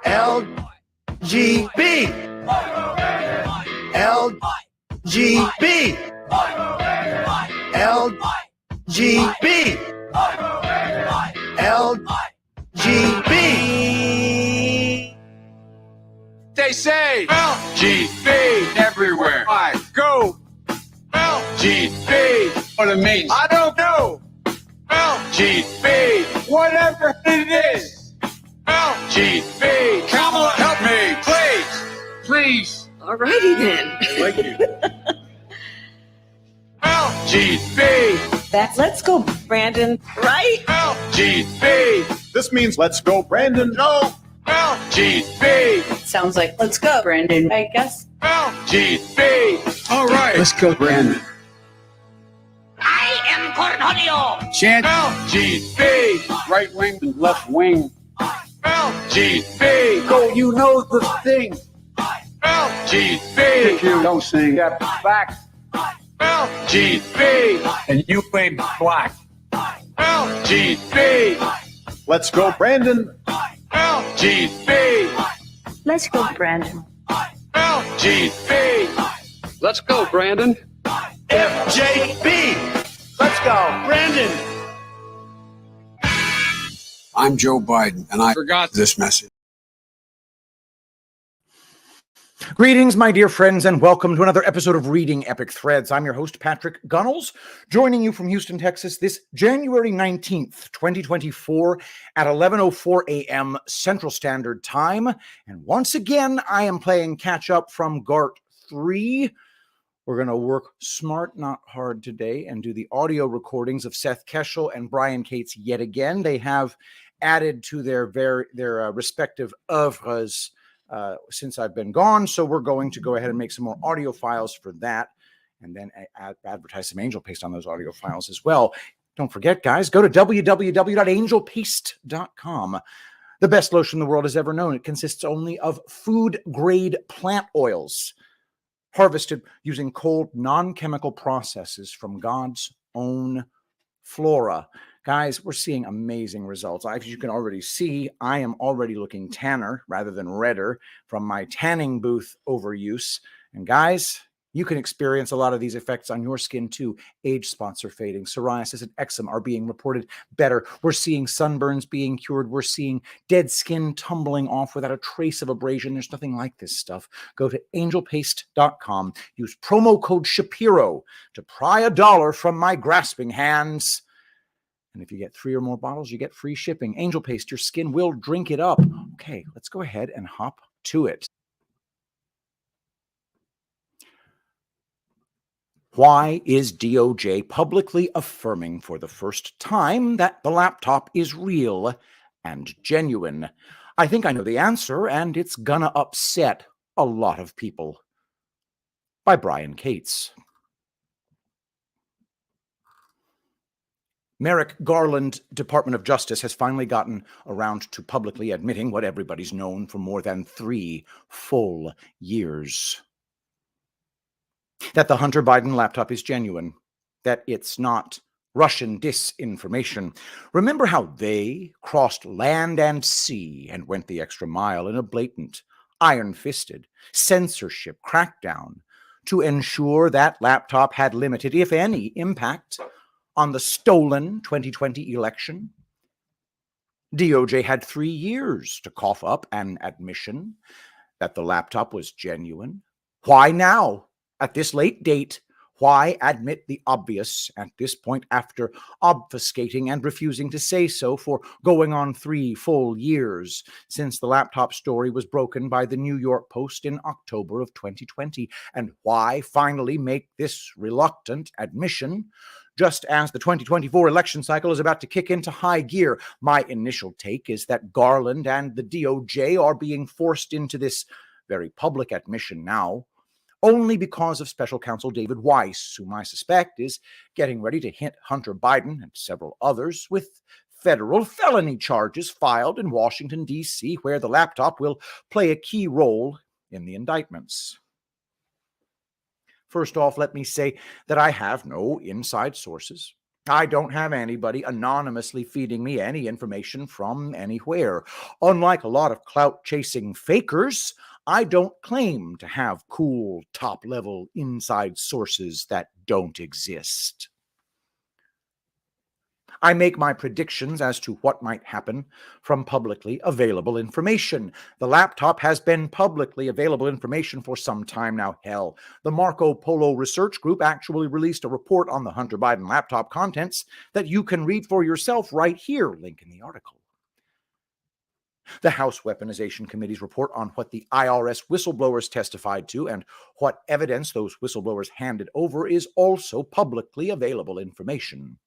LGB. LGB. LGB. LGB. They say LGB everywhere I go. LGB. What it means, I don't know. LGB. Whatever it is. LGB. Come on, help me, please. Please. Alrighty then. Thank you. LGB. That's let's go, Brandon. Right? LGB. This means let's go, Brandon. No. LGB. Sounds like let's go, Brandon. I guess. LGB. All right. Let's go, Brandon. I am Cornholio. Chant. LGB. Right wing and left wing. LGB. Go, you know the thing. LGB. If you don't sing, get back. LGB. And you ain't black. LGB. Let's go, Brandon. LGB. Let's go, Brandon. LGB. Let's go, Brandon. FJB. Let's go, Brandon. I'm Joe Biden, and I Forgot this message. Greetings, my dear friends, and welcome to another episode of Reading Epic Threads. I'm your host, Patrick Gunnels, joining you from Houston, Texas, this January 19th, 2024 at 11:04 a.m. Central Standard Time. And once again, I am playing catch-up from GART 3. We're going to work smart, not hard today, and do the audio recordings of Seth Keshel and Brian Cates yet again. They have added to their respective oeuvres since I've been gone, so we're going to go ahead and make some more audio files for that, and then advertise some Angel Paste on those audio files as well. Don't forget, guys, go to www.angelpaste.com. The best lotion the world has ever known. It consists only of food-grade plant oils, harvested using cold, non-chemical processes from God's own flora. Guys, we're seeing amazing results. As you can already see, I am already looking tanner rather than redder from my tanning booth overuse. And guys, you can experience a lot of these effects on your skin too. Age spots are fading. Psoriasis and eczema are being reported better. We're seeing sunburns being cured. We're seeing dead skin tumbling off without a trace of abrasion. There's nothing like this stuff. Go to angelpaste.com. Use promo code Shapiro to pry $1 from my grasping hands. And if you get 3 or more bottles, you get free shipping. Angel Paste, your skin will drink it up. Okay, let's go ahead and hop to it. Why is DOJ publicly affirming for the first time that the laptop is real and genuine? I think I know the answer, and it's gonna upset a lot of people. By Brian Cates. Merrick Garland, Department of Justice, has finally gotten around to publicly admitting what everybody's known for more than 3 full years. That the Hunter Biden laptop is genuine. That it's not Russian disinformation. Remember how they crossed land and sea and went the extra mile in a blatant, iron-fisted censorship crackdown to ensure that laptop had limited, if any, impact on the stolen 2020 election? DOJ had 3 years to cough up an admission that the laptop was genuine. Why now, at this late date? Why admit the obvious at this point after obfuscating and refusing to say so for going on 3 full years since the laptop story was broken by the New York Post in October of 2020? And why finally make this reluctant admission just as the 2024 election cycle is about to kick into high gear? My initial take is that Garland and the DOJ are being forced into this very public admission now only because of Special Counsel David Weiss, whom I suspect is getting ready to hit Hunter Biden and several others with federal felony charges filed in Washington, D.C., where the laptop will play a key role in the indictments. First off, let me say that I have no inside sources I don't have anybody anonymously feeding me any information from anywhere. Unlike a lot of clout-chasing fakers, I don't claim to have cool, top-level inside sources that don't exist. I make my predictions as to what might happen from publicly available information. The laptop has been publicly available information for some time now. Hell, the Marco Polo Research Group actually released a report on the Hunter Biden laptop contents that you can read for yourself right here. Link in the article. The House Weaponization Committee's report on what the IRS whistleblowers testified to and what evidence those whistleblowers handed over is also publicly available information.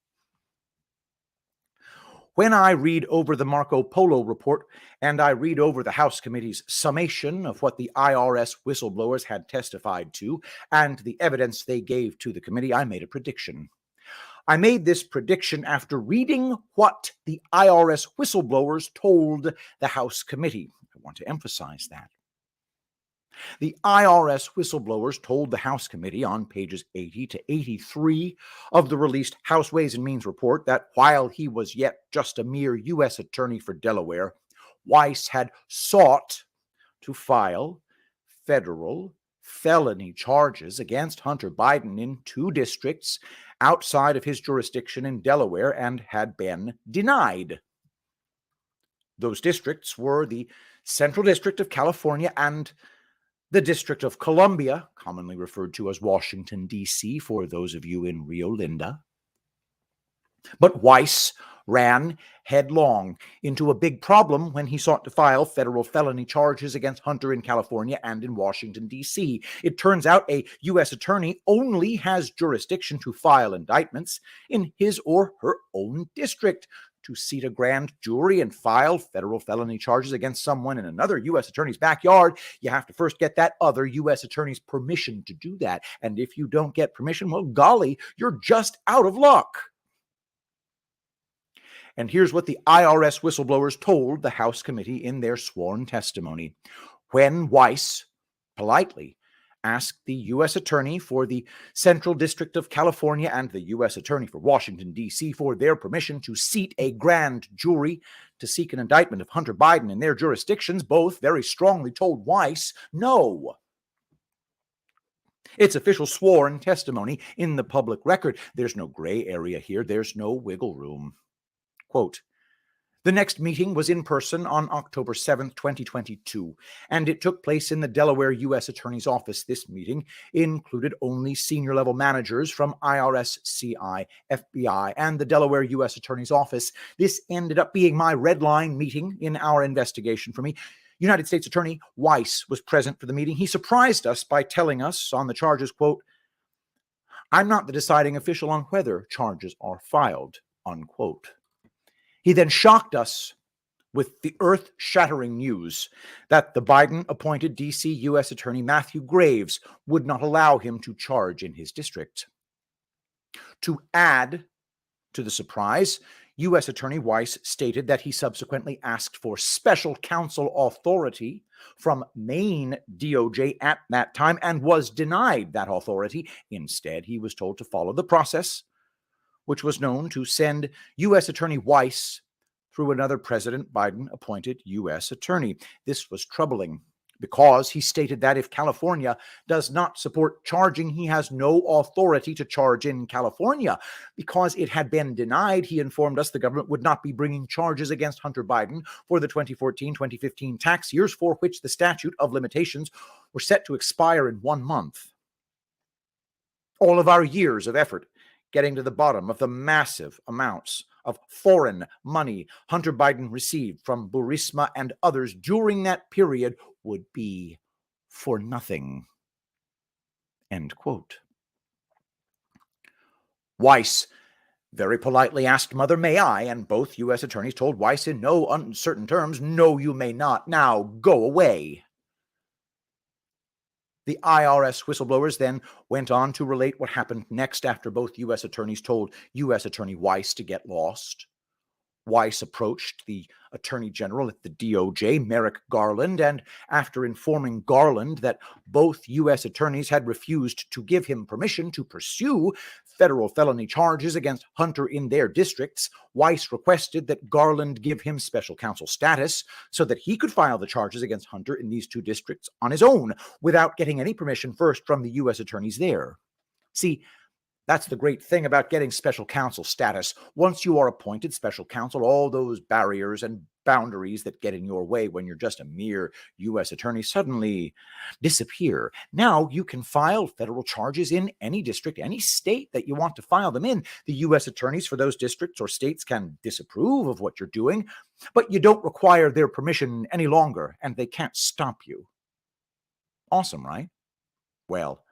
When I read over the Marco Polo report and I read over the House Committee's summation of what the IRS whistleblowers had testified to and the evidence they gave to the committee, I made a prediction. I made this prediction after reading what the IRS whistleblowers told the House Committee. I want to emphasize that. The IRS whistleblowers told the House Committee on pages 80 to 83 of the released House Ways and Means report that while he was yet just a mere U.S. attorney for Delaware, Weiss had sought to file federal felony charges against Hunter Biden in 2 districts outside of his jurisdiction in Delaware and had been denied. Those districts were the Central District of California and the District of Columbia, commonly referred to as Washington, D.C., for those of you in Rio Linda. But Weiss ran headlong into a big problem when he sought to file federal felony charges against Hunter in California and in Washington, D.C. It turns out a U.S. attorney only has jurisdiction to file indictments in his or her own district. To seat a grand jury and file federal felony charges against someone in another U.S. attorney's backyard, you have to first get that other U.S. attorney's permission to do that. And if you don't get permission, well, golly, you're just out of luck. And here's what the IRS whistleblowers told the House Committee in their sworn testimony. When Weiss politely asked the U.S. Attorney for the Central District of California and the U.S. Attorney for Washington, D.C. for their permission to seat a grand jury to seek an indictment of Hunter Biden in their jurisdictions, both very strongly told Weiss no. It's official sworn testimony in the public record. There's no gray area here. There's no wiggle room. Quote, the next meeting was in person on October 7th, 2022, and it took place in the Delaware U.S. Attorney's Office. This meeting included only senior-level managers from IRS, CI, FBI, and the Delaware U.S. Attorney's Office. This ended up being my red line meeting in our investigation for me. United States Attorney Weiss was present for the meeting. He surprised us by telling us on the charges, quote, I'm not the deciding official on whether charges are filed, unquote. He then shocked us with the earth-shattering news that the Biden-appointed D.C. U.S. Attorney Matthew Graves would not allow him to charge in his district. To add to the surprise, U.S. Attorney Weiss stated that he subsequently asked for special counsel authority from Maine DOJ at that time and was denied that authority. Instead, he was told to follow the process, which was known to send U.S. Attorney Weiss through another President Biden-appointed U.S. attorney. This was troubling because he stated that if California does not support charging, he has no authority to charge in California. Because it had been denied, he informed us the government would not be bringing charges against Hunter Biden for the 2014-2015 tax years for which the statute of limitations were set to expire in 1 month. All of our years of effort getting to the bottom of the massive amounts of foreign money Hunter Biden received from Burisma and others during that period would be for nothing. End quote. Weiss very politely asked Mother, may I? And both U.S. attorneys told Weiss in no uncertain terms, no, you may not. Now go away. The IRS whistleblowers then went on to relate what happened next after both U.S. attorneys told U.S. Attorney Weiss to get lost. Weiss approached the Attorney General at the DOJ, Merrick Garland, and after informing Garland that both U.S. attorneys had refused to give him permission to pursue federal felony charges against Hunter in their districts, Weiss requested that Garland give him special counsel status so that he could file the charges against Hunter in these two districts on his own without getting any permission first from the U.S. attorneys there. See, that's the great thing about getting special counsel status. Once you are appointed special counsel, all those barriers and boundaries that get in your way when you're just a mere U.S. attorney suddenly disappear. Now you can file federal charges in any district, any state that you want to file them in. The U.S. attorneys for those districts or states can disapprove of what you're doing, but you don't require their permission any longer, and they can't stop you. Awesome, right? Well,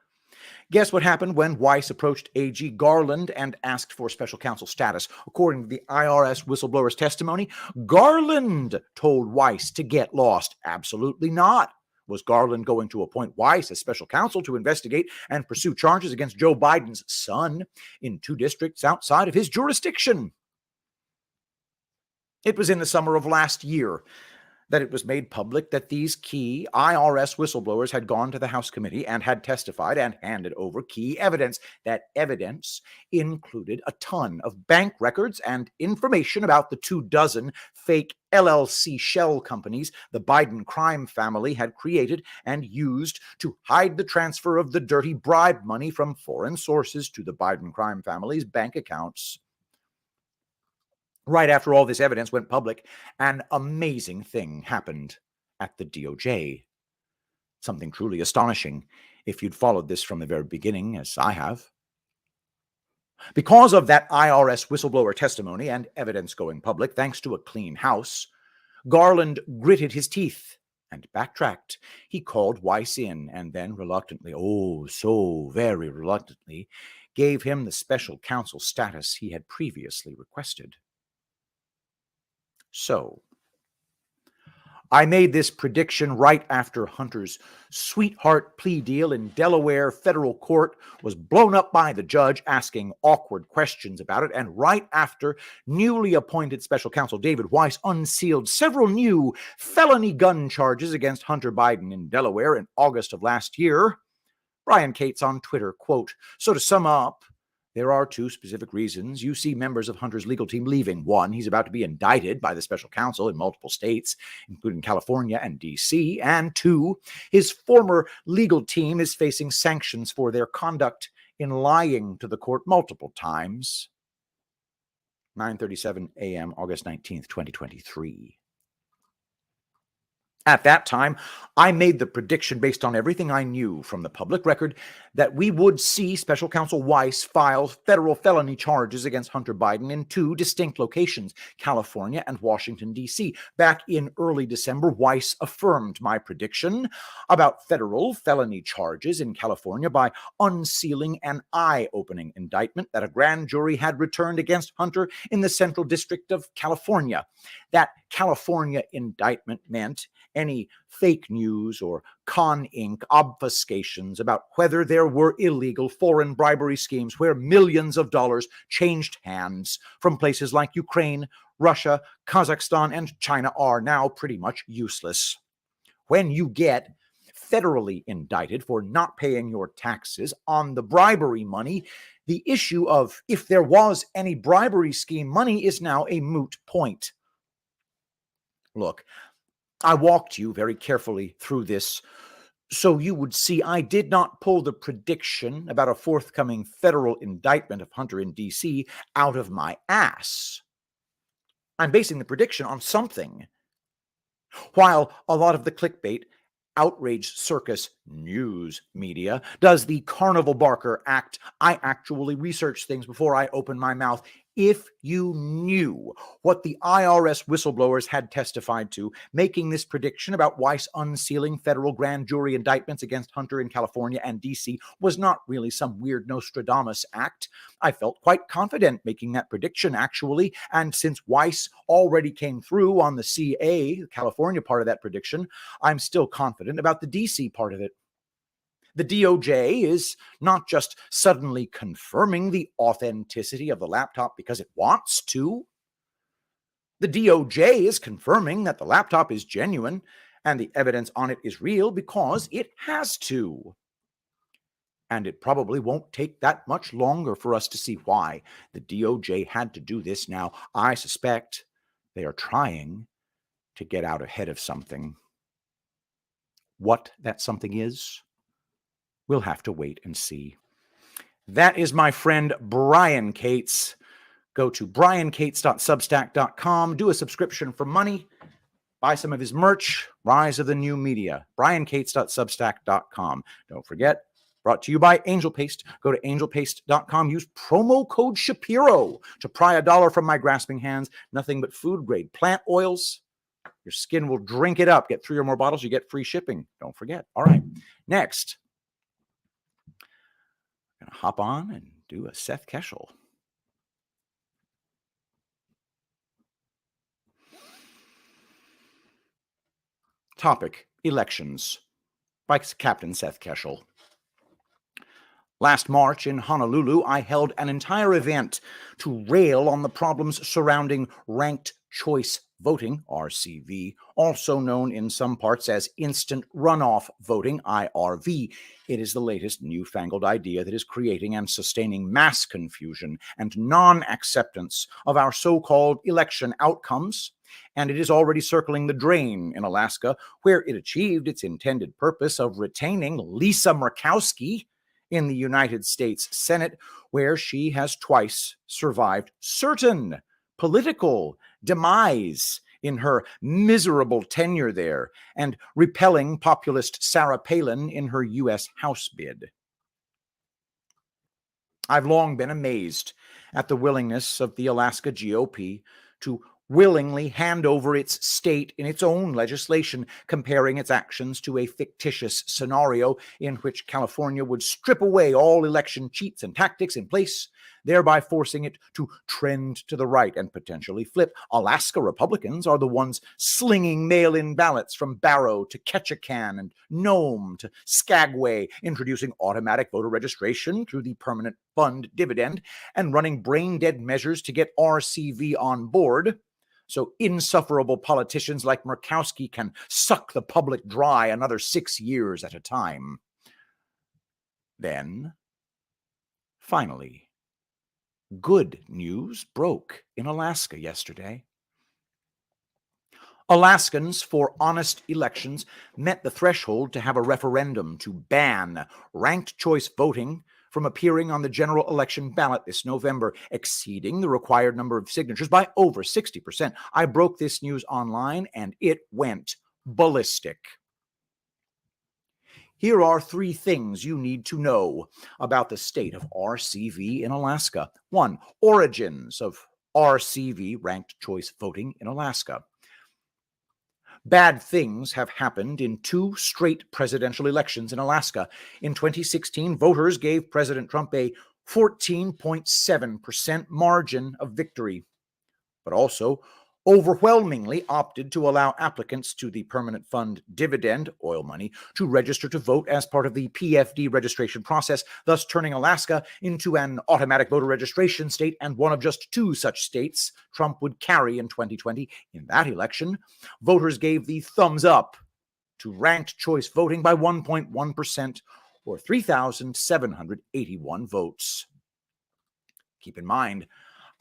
guess what happened when Weiss approached AG Garland and asked for special counsel status? According to the IRS whistleblower's testimony, Garland told Weiss to get lost. Absolutely not. Was Garland going to appoint Weiss as special counsel to investigate and pursue charges against Joe Biden's son in two districts outside of his jurisdiction? It was in the summer of last year that it was made public that these key IRS whistleblowers had gone to the House committee and had testified and handed over key evidence. That evidence included a ton of bank records and information about the 24 fake LLC shell companies the Biden crime family had created and used to hide the transfer of the dirty bribe money from foreign sources to the Biden crime family's bank accounts. Right after all this evidence went public, an amazing thing happened at the DOJ. Something truly astonishing if you'd followed this from the very beginning, as I have. Because of that IRS whistleblower testimony and evidence going public, thanks to a clean house, Garland gritted his teeth and backtracked. He called Weiss in and then reluctantly, oh, so very reluctantly, gave him the special counsel status he had previously requested. So, I made this prediction right after Hunter's sweetheart plea deal in Delaware federal court was blown up by the judge asking awkward questions about it, and right after newly appointed special counsel David Weiss unsealed several new felony gun charges against Hunter Biden in Delaware in August of last year. Brian Cates on Twitter, quote, "So to sum up, there are two specific reasons you see members of Hunter's legal team leaving. One, he's about to be indicted by the special counsel in multiple states, including California and D.C. And two, his former legal team is facing sanctions for their conduct in lying to the court multiple times." 9:37 a.m., August 19th, 2023. At that time, I made the prediction based on everything I knew from the public record that we would see special counsel Weiss file federal felony charges against Hunter Biden in two distinct locations, California and Washington, D.C. Back in early December, Weiss affirmed my prediction about federal felony charges in California by unsealing an eye-opening indictment that a grand jury had returned against Hunter in the Central District of California. That California indictment meant any fake news or con Inc. obfuscations about whether there were illegal foreign bribery schemes where millions of dollars changed hands from places like Ukraine, Russia, Kazakhstan, and China are now pretty much useless. When you get federally indicted for not paying your taxes on the bribery money, the issue of if there was any bribery scheme money is now a moot point. Look, I walked you very carefully through this so you would see I did not pull the prediction about a forthcoming federal indictment of Hunter in D.C. out of my ass. I'm basing the prediction on something. While a lot of the clickbait, outrage circus news media does the carnival barker act, I actually research things before I open my mouth. If you knew what the IRS whistleblowers had testified to, making this prediction about Weiss unsealing federal grand jury indictments against Hunter in California and D.C. was not really some weird Nostradamus act. I felt quite confident making that prediction, actually, and since Weiss already came through on the CA, California part of that prediction, I'm still confident about the D.C. part of it. The DOJ is not just suddenly confirming the authenticity of the laptop because it wants to. The DOJ is confirming that the laptop is genuine and the evidence on it is real because it has to. And it probably won't take that much longer for us to see why the DOJ had to do this now. I suspect they are trying to get out ahead of something. What that something is, we'll have to wait and see. That is my friend Brian Cates. Go to briancates.substack.com, do a subscription for money, buy some of his merch, Rise of the New Media, briancates.substack.com. Don't forget, brought to you by Angel Paste. Go to angelpaste.com, use promo code Shapiro to pry $1 from my grasping hands. Nothing but food-grade plant oils. Your skin will drink it up. Get 3 or more bottles, you get free shipping. Don't forget. All right, next, I'm going to hop on and do a Seth Keshel. Topic, elections, by Captain Seth Keshel. Last March in Honolulu, I held an entire event to rail on the problems surrounding ranked choice voting, RCV, also known in some parts as instant runoff voting, IRV. It is the latest newfangled idea that is creating and sustaining mass confusion and non-acceptance of our so-called election outcomes, and it is already circling the drain in Alaska, where it achieved its intended purpose of retaining Lisa Murkowski in the United States Senate, where she has twice survived certain political demise in her miserable tenure there, and repelling populist Sarah Palin in her U.S. House bid. I've long been amazed at the willingness of the Alaska GOP to willingly hand over its state in its own legislation, comparing its actions to a fictitious scenario in which California would strip away all election cheats and tactics in place, thereby forcing it to trend to the right and potentially flip. Alaska Republicans are the ones slinging mail-in ballots from Barrow to Ketchikan and Nome to Skagway, introducing automatic voter registration through the permanent fund dividend, and running brain-dead measures to get RCV on board, so insufferable politicians like Murkowski can suck the public dry another 6 years at a time. Then, finally, good news broke in Alaska yesterday. Alaskans for honest elections met the threshold to have a referendum to ban ranked choice voting from appearing on the general election ballot this November, exceeding the required number of signatures by over 60%. I broke this news online and it went ballistic. Here are 3 things you need to know about the state of RCV in Alaska. 1, origins of RCV, ranked choice voting in Alaska. Bad things have happened in 2 straight presidential elections in Alaska. In 2016, voters gave President Trump a 14.7% margin of victory, but also overwhelmingly opted to allow applicants to the permanent fund dividend, oil money, to register to vote as part of the PFD registration process, thus turning Alaska into an automatic voter registration state and one of just 2 such states Trump would carry in 2020. In that election, voters gave the thumbs up to ranked choice voting by 1.1%, or 3,781 votes. Keep in mind,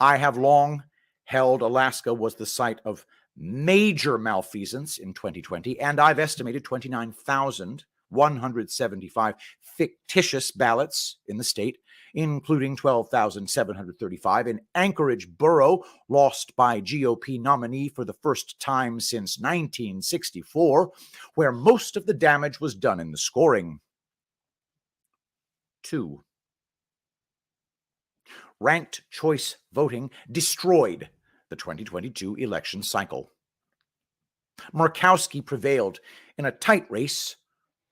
I have long held Alaska was the site of major malfeasance in 2020, and I've estimated 29,175 fictitious ballots in the state, including 12,735 in Anchorage Borough, lost by GOP nominee for the first time since 1964, where most of the damage was done in the scoring. 2, ranked choice voting destroyed the 2022 election cycle. Murkowski prevailed in a tight race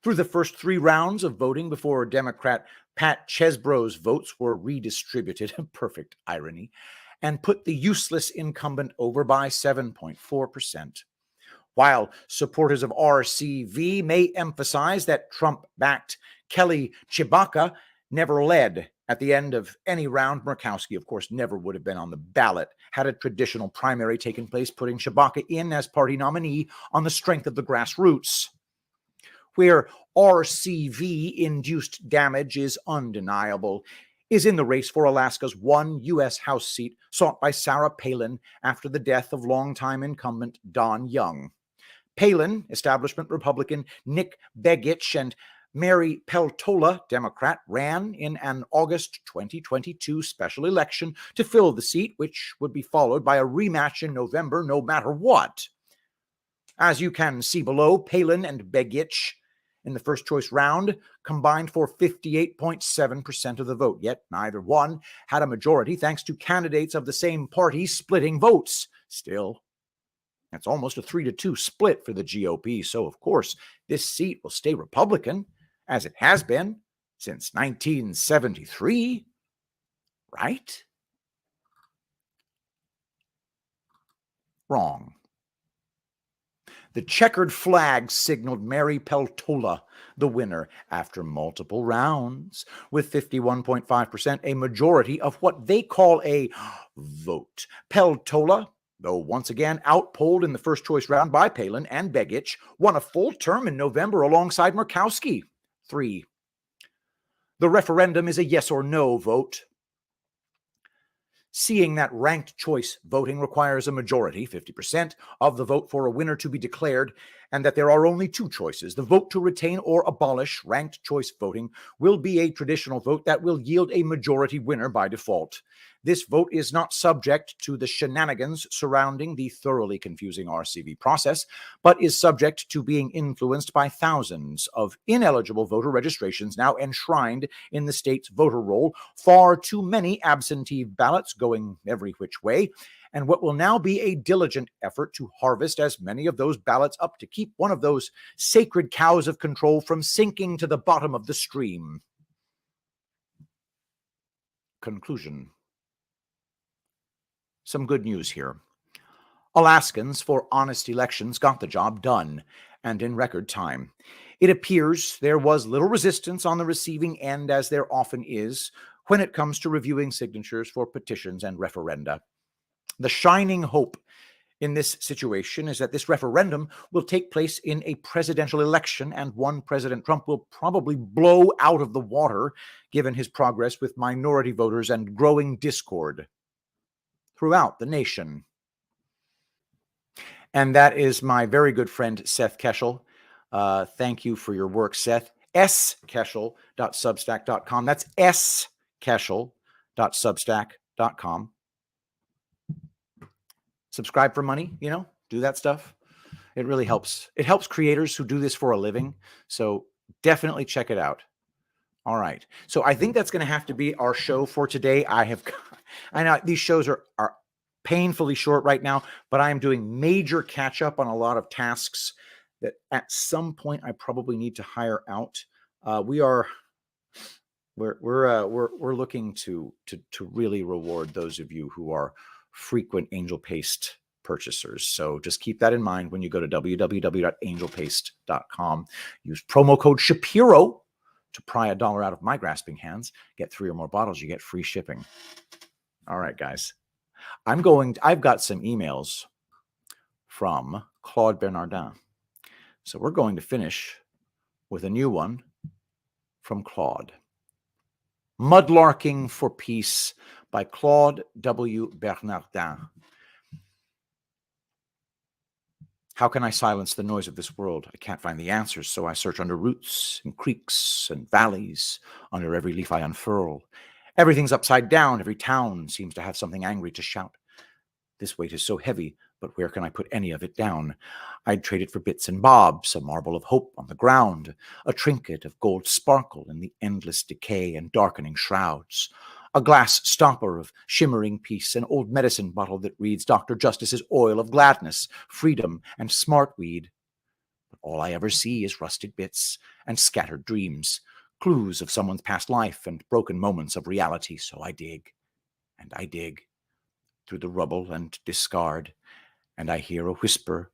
through the first 3 rounds of voting before Democrat Pat Chesbrough's votes were redistributed, perfect irony, and put the useless incumbent over by 7.4%. While supporters of RCV may emphasize that Trump-backed Kelly Chibaka never led At the end of any round, Murkowski, of course, never would have been on the ballot had a traditional primary taken place, putting Shabaka in as party nominee on the strength of the grassroots. Where RCV-induced damage is undeniable is in the race for Alaska's one U.S. House seat sought by Sarah Palin after the death of longtime incumbent Don Young. Palin, establishment Republican Nick Begich, and Mary Peltola, Democrat, ran in an August 2022 special election to fill the seat, which would be followed by a rematch in November no matter what. As you can see below, Palin and Begich in the first choice round combined for 58.7% of the vote, yet neither one had a majority thanks to candidates of the same party splitting votes. Still, that's almost a 3-2 split for the GOP, so of course this seat will stay Republican, as it has been since 1973, right? Wrong. The checkered flag signaled Mary Peltola the winner after multiple rounds, with 51.5%, a majority of what they call a vote. Peltola, though once again outpolled in the first choice round by Palin and Begich, won a full term in November alongside Murkowski. 3. The referendum is a yes or no vote. Seeing that ranked choice voting requires a majority, 50%, of the vote for a winner to be declared, and that there are only two choices, the vote to retain or abolish ranked choice voting will be a traditional vote that will yield a majority winner by default. This vote is not subject to the shenanigans surrounding the thoroughly confusing RCV process, but is subject to being influenced by thousands of ineligible voter registrations now enshrined in the state's voter roll, far too many absentee ballots going every which way, and what will now be a diligent effort to harvest as many of those ballots up to keep one of those sacred cows of control from sinking to the bottom of the stream. Conclusion. Some good news here. Alaskans for honest elections got the job done, and in record time. It appears there was little resistance on the receiving end, as there often is when it comes to reviewing signatures for petitions and referenda. The shining hope in this situation is that this referendum will take place in a presidential election, and one President Trump will probably blow out of the water, given his progress with minority voters and growing discord throughout the nation. And that is my very good friend, Seth Keshel. Thank you for your work, Seth. skeshel.substack.com. That's skeshel.substack.com. Subscribe for money, do that stuff. It really helps. It helps creators who do this for a living. So definitely check it out. All right. So I think that's going to have to be our show for today. I know these shows are painfully short right now, but I am doing major catch up on a lot of tasks that at some point I probably need to hire out. We're looking to really reward those of you who are frequent Angel Paste purchasers. So just keep that in mind when you go to www.angelpaste.com. Use promo code Shapiro to pry $1 out of my grasping hands. Get 3 or more bottles, you get free shipping. All right, guys. I've got some emails from Claude Bernardin. So we're going to finish with a new one from Claude. Mudlarking for Peace by Claude W. Bernardin. How can I silence the noise of this world? I can't find the answers, so I search under roots and creeks and valleys, under every leaf I unfurl. Everything's upside down. Every town seems to have something angry to shout. This weight is so heavy, but where can I put any of it down? I'd trade it for bits and bobs, a marble of hope on the ground, a trinket of gold sparkle in the endless decay and darkening shrouds, a glass stopper of shimmering peace, an old medicine bottle that reads Dr. Justice's oil of gladness, freedom, and smartweed. But all I ever see is rusted bits and scattered dreams, clues of someone's past life and broken moments of reality. So I dig, and I dig through the rubble and discard, and I hear a whisper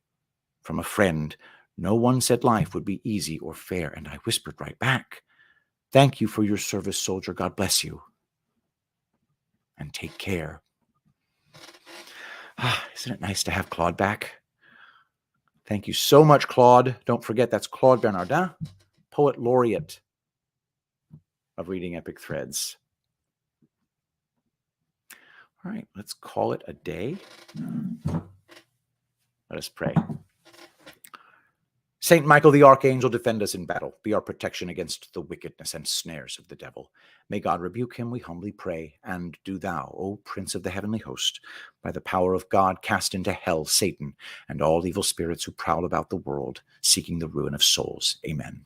from a friend. No one said life would be easy or fair, and I whispered right back, thank you for your service, soldier. God bless you. and take care. Isn't it nice to have Claude back? Thank you so much, Claude. Don't forget, that's Claude Bernardin, Poet Laureate of Reading Epic Threads. All right, let's call it a day. Let us pray. Saint Michael the Archangel, defend us in battle. Be our protection against the wickedness and snares of the devil. May God rebuke him, we humbly pray. And do thou, O Prince of the heavenly host, by the power of God, cast into hell Satan and all evil spirits who prowl about the world, seeking the ruin of souls. Amen.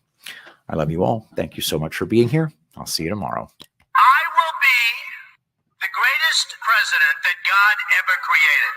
I love you all. Thank you so much for being here. I'll see you tomorrow. I will be the greatest president that God ever created.